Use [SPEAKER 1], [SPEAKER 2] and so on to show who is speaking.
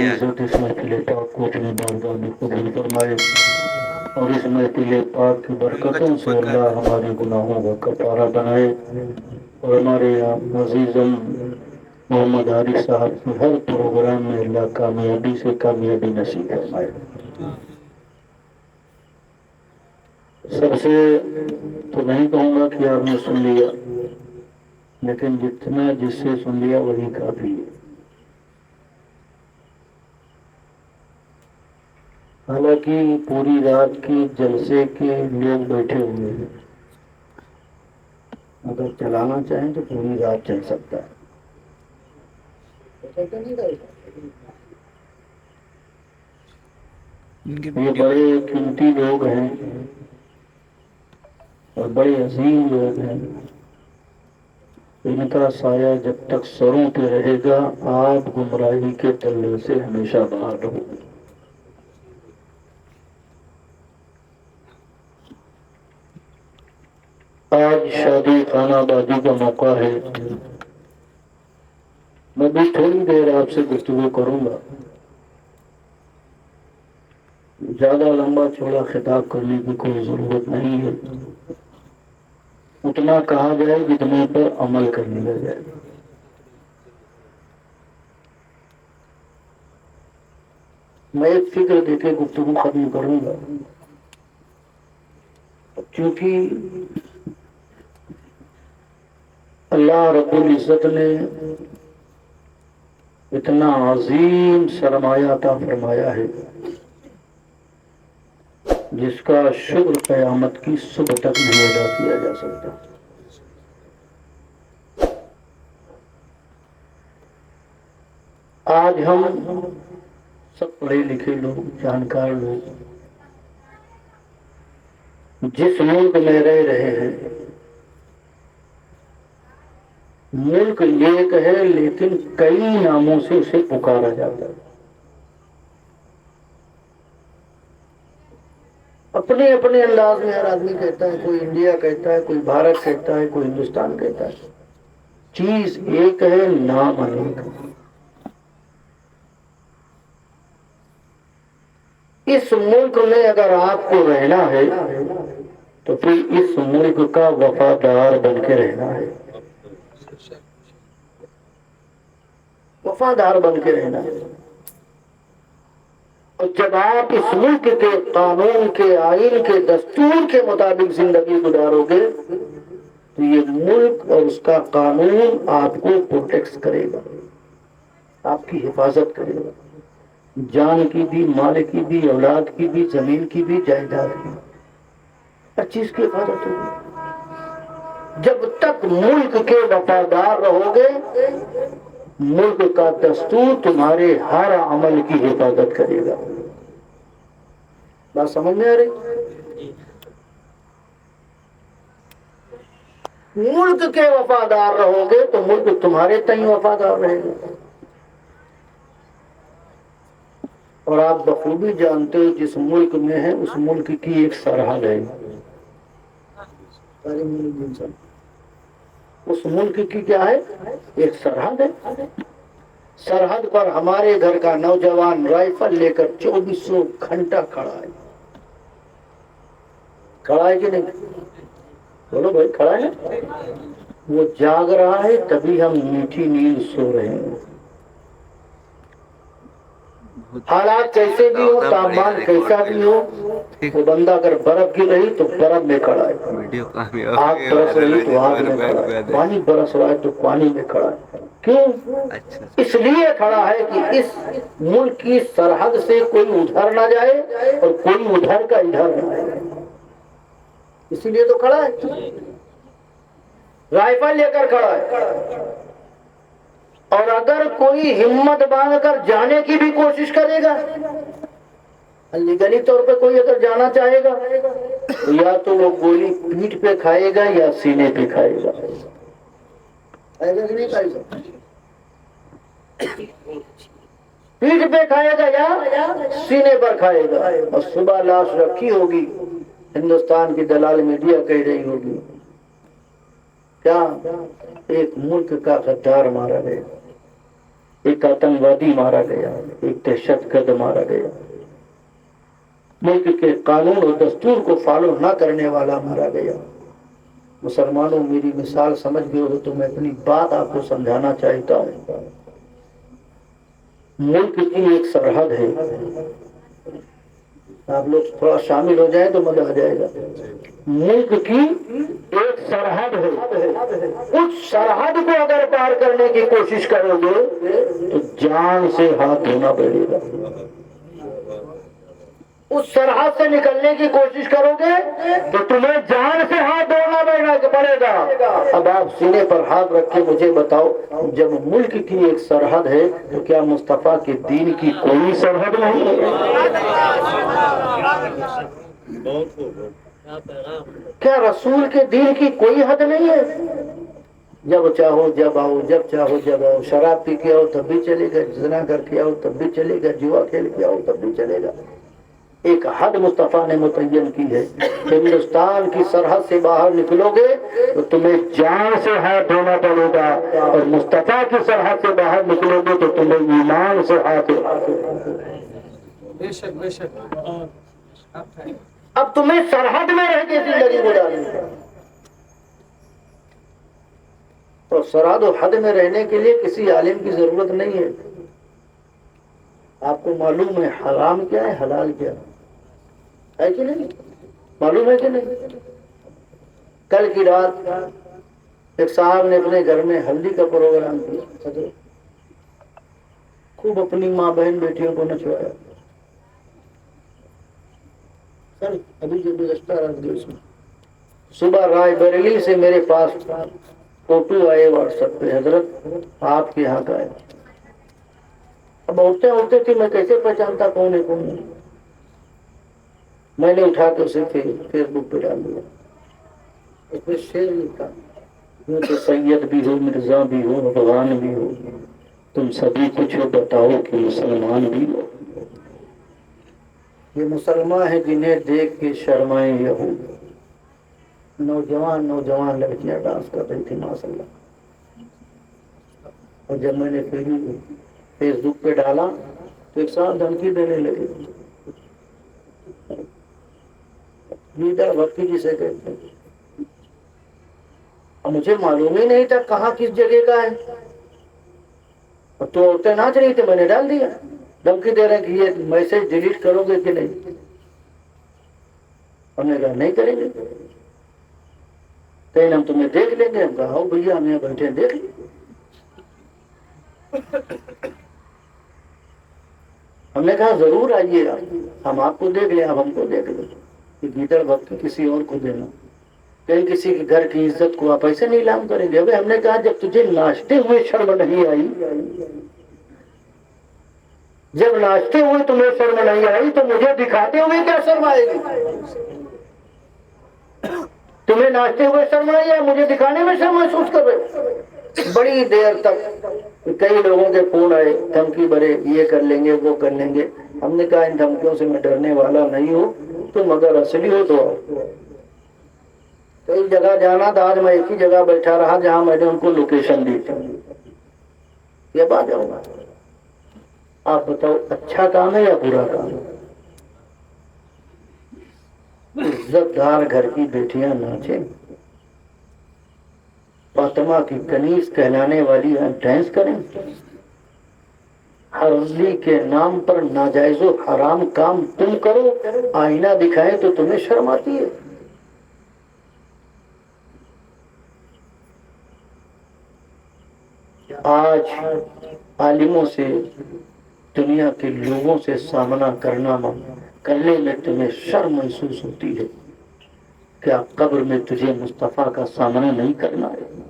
[SPEAKER 1] عزت اس محفل پاک کو اپنے بارگاہ میں قبول فرمائے اور اس محفل پاک کی برکتوں سے اللہ ہمارے گناہوں کا کفارہ بنائے اور ہمارے عزیزم محمد عارف صاحب کی ہر پروگرام میں اللہ کامیابی سے کامیابی نصیب فرمائے۔ سب سے تو نہیں کہوں گا کہ آپ نے سن لیا، لیکن جتنا جس سے سن لیا وہی کافی ہے۔ حالانکہ پوری رات کی جلسے کے لوگ بیٹھے ہوئے ہیں، اگر چلانا چاہیں تو پوری رات چل سکتا ہے۔ یہ بڑے قیمتی لوگ ہیں اور بڑے عظیم لوگ ہیں، ان کا سایہ جب تک سروں پہ رہے گا آپ گمراہی کے تلے سے ہمیشہ باہر رہو گے۔ آج شادی خانہ بازی کا موقع ہے، میں بھی تھوڑی دیر آپ سے گفتگو کروں گا، زیادہ لمبا چوڑا خطاب کرنے کی کوئی ضرورت نہیں ہے، اتنا کہا جائے جتنے پر عمل کر لیا جائے۔ میں ایک فکر دے کے گفتگو ختم کروں گا، کیونکہ اللہ رب العزت نے اتنا عظیم سرمایہ عطا فرمایا ہے جس کا شکر قیامت کی صبح تک نہیں ادا کیا جا سکتا۔ آج ہم سب پڑھے لکھے لوگ، جانکار لوگ جس ملک میں رہ رہے ہیں، ملک ایک ہے لیکن کئی ناموں سے اسے پکارا جاتا ہے۔ اپنے اپنے انداز میں ہر آدمی کہتا ہے، کوئی انڈیا کہتا ہے، کوئی بھارت کہتا ہے، کوئی ہندوستان کہتا ہے، چیز ایک ہے، نام انیک ہے۔ اس ملک میں اگر آپ کو رہنا ہے تو پھر اس ملک کا وفادار بن کے رہنا ہے، وفادار بن کے رہنا ہے۔ اور جب آپ اس ملک کے قانون کے، آئین کے، دستور کے مطابق زندگی گزارو گے تو یہ ملک اور اس کا قانون آپ کو پروٹیکٹ کرے گا، آپ کی حفاظت کرے گا، جان کی بھی، مال کی بھی، اولاد کی بھی، زمین کی بھی، جائیداد کی، ہر چیز کی حفاظت ہوگی۔ جب تک ملک کے وفادار رہو گے ملک کا دستور تمہارے ہر عمل کی حفاظت کرے گا۔ بات سمجھ میں آ رہی؟ ملک کے وفادار رہو گے تو ملک تمہارے تئیں وفادار رہے گا۔ اور آپ بخوبی جانتے ہو جس ملک میں ہے اس ملک کی ایک سرحد ہے، اس ملک کی کیا ہے؟ ایک سرحد ہے۔ سرحد پر ہمارے گھر کا نوجوان رائفل لے کر 2400 گھنٹہ کھڑا ہے۔ کھڑا ہے کہ نہیں؟ بولو بھائی، کھڑا ہے نا؟ وہ جاگ رہا ہے تبھی ہم میٹھی نیند سو رہے ہیں۔ حالات کیسے بھی ہو، تاپمان کیسا بھی ہو، وہ بندہ اگر برف گر رہی تو برف میں کھڑا ہے، آگ برس رہی تو آگ میں کھڑا ہے، پانی برس رہا ہے تو پانی میں کھڑا ہے۔ کیوں؟ اس لیے کھڑا ہے کہ اس ملک کی سرحد سے کوئی ادھر نہ جائے اور کوئی ادھر کا ادھر نہ جائے، اسی لیے تو کھڑا ہے، رائفل لے کر کھڑا ہے۔ اور اگر کوئی ہمت باندھ کر جانے کی بھی کوشش کرے گا، لیگلی طور پہ کوئی اگر جانا چاہے گا تو یا تو وہ گولی پیٹھ پہ کھائے گا یا سینے پہ کھائے گا، ایسا کہ نہیں کھائے گا، پیٹھ پہ کھائے گا یا سینے پر کھائے گا۔ اور صبح لاش رکھی ہوگی، ہندوستان کی دلال میڈیا کہہ رہی ہوگی کیا ایک ملک کا غدار مارا گیا۔ ایک آتنکوادی مارا گیا، ایک دہشت گرد مارا گیا، ملک کے قانون اور دستور کو فالو نہ کرنے والا مارا گیا۔ مسلمانوں میری مثال سمجھ گئے ہو تو میں اپنی بات آپ کو سمجھانا چاہتا ہوں۔ ملک کی ایک سرحد ہے، آپ لوگ تھوڑا شامل ہو جائیں تو مزہ آ جائے گا۔ ملک کی ایک سرحد ہے، اس سرحد کو اگر پار کرنے کی کوشش کرو گے تو جان سے ہاتھ دھونا پڑے گا۔ اس سرحد سے نکلنے کی کوشش کرو گے تو تمہیں جان سے ہاتھ دھونا پڑے گا۔ اب آپ سینے پر ہاتھ رکھ کے مجھے بتاؤ، جب ملک کی ایک سرحد ہے تو کیا مصطفیٰ کے دین کی کوئی سرحد نہیں ہے؟ کیا رسول کے دین کی کوئی حد نہیں ہے؟ جب چاہو جب آؤ، جب چاہو جب آؤ، شراب پی کے آؤ تب بھی چلے گا، زنا کر کے آؤ تب بھی چلے گا، جوا کھیل کے آؤ تب بھی چلے گا۔ ایک حد مصطفیٰ نے متعین کی ہے، ہندوستان کی سرحد سے باہر نکلو گے تو تمہیں جان سے ہاتھ دھونا پڑے گا، اور مصطفیٰ کی سرحد سے باہر نکلو گے تو تمہیں ایمان سے ہاتھ دھونا پڑے گا۔ بے شک۔ اب تمہیں سرحد میں رہ کے زندگی گزارنی ہے، اور سرحد و حد میں رہنے کے لیے کسی عالم کی ضرورت نہیں ہے۔ آپ کو معلوم ہے حرام کیا ہے، حلال کیا ہے کہ نہیں؟ معلوم ہے کہ نہیں؟ کل کی رات ایک صاحب نے اپنے گھر میں ہلدی کا پروگرام کیا، خوب اپنی ماں بہن بیٹیوں کو نچوایا۔ ابھی جو گزشتہ رات گئی اس میں صبح رائے بریلی سے میرے پاس فوٹو آئے واٹس ایپ پہ، حضرت آپ کے یہاں کا ہے۔ اب اٹھتے تھے، میں کیسے پہچانتا کون ہے کون نہیں؟ میں نے اٹھا کے اسے فیس بک پہ ڈال دیا۔ اس میں شعر لکھا، یوں تو سید بھی ہو، مرزا بھی ہو، افغان بھی ہو، تم سبھی کچھ بتاؤ کہ مسلمان بھی ہو۔ یہ مسلمان ہیں جنہیں دیکھ کے شرمائیں یہود۔ نوجوان لڑکیاں ڈانس کر رہی تھی ماشاء اللہ، اور جب میں نے فیس بک پہ ڈالا تو ایک ساتھ دھمکی دینے لگے، لیڈر بھکتی جسے کہتے ہیں۔ اور مجھے معلوم ہی نہیں تھا کہاں کس جگہ کا ہے، اور تو عورتیں ناچ رہی تھی، میں نے ڈال دیا۔ دھمکی دے رہے ہیں کہ یہ میسج ڈیلیٹ کرو گے کہ نہیں؟ ہم نے کہا نہیں کریں گے، کہیں ہم تمہیں دیکھ لیں گے۔ ہم کہا ہو بھیا، ہم یہاں بیٹھے دیکھ لیں۔ ہم نے کہا ضرور آئیے گا، ہم آپ کو دیکھ لیں، اب ہم کو دیکھ لیں۔ کہ گیدڑ بھکتی کسی اور کو دینا، کہیں کسی کے گھر کی عزت کو آپ ایسے نیلام کریں گے۔ ابھی ہم نے کہا جب تجھے ناچتے ہوئے شرم نہیں آئی، جب ناچتے ہوئے تمہیں شرم نہیں آئی تو مجھے دکھاتے ہوئے کیا شرم آئے گی؟ تمہیں ناچتے ہوئے شرم نہیں آئی، مجھے دکھانے میں شرم محسوس کر رہے۔ بڑی دیر تک کئی لوگوں کے فون آئے، دھمکی بھرے، یہ کر لیں گے وہ کر لیں گے۔ ہم نے کہا ان دھمکیوں سے میں ڈرنے والا نہیں ہوں، تم اگر اصلی ہو تو آؤ۔ کئی جگہ جانا تھا، آج میں ایک ہی جگہ بیٹھا رہا جہاں میں نے ان کو لوکیشن دی تھی۔ یہ بات جاؤں گا، آپ بتاؤ اچھا کام ہے یا برا کام ہے؟ عزت دار گھر کی بیٹیاں ناچیں، فاطمہ کی کنیز کہلانے والی ڈانس کریں، حرزی کے نام پر ناجائز و حرام کام تم کرو، آئینہ دکھائیں تو تمہیں شرم آتی ہے؟ آج عالموں سے، دنیا کے لوگوں سے سامنا کرنے میں تمہیں شرم محسوس ہوتی ہے، کیا قبر میں تجھے مصطفیٰ کا سامنا نہیں کرنا ہے؟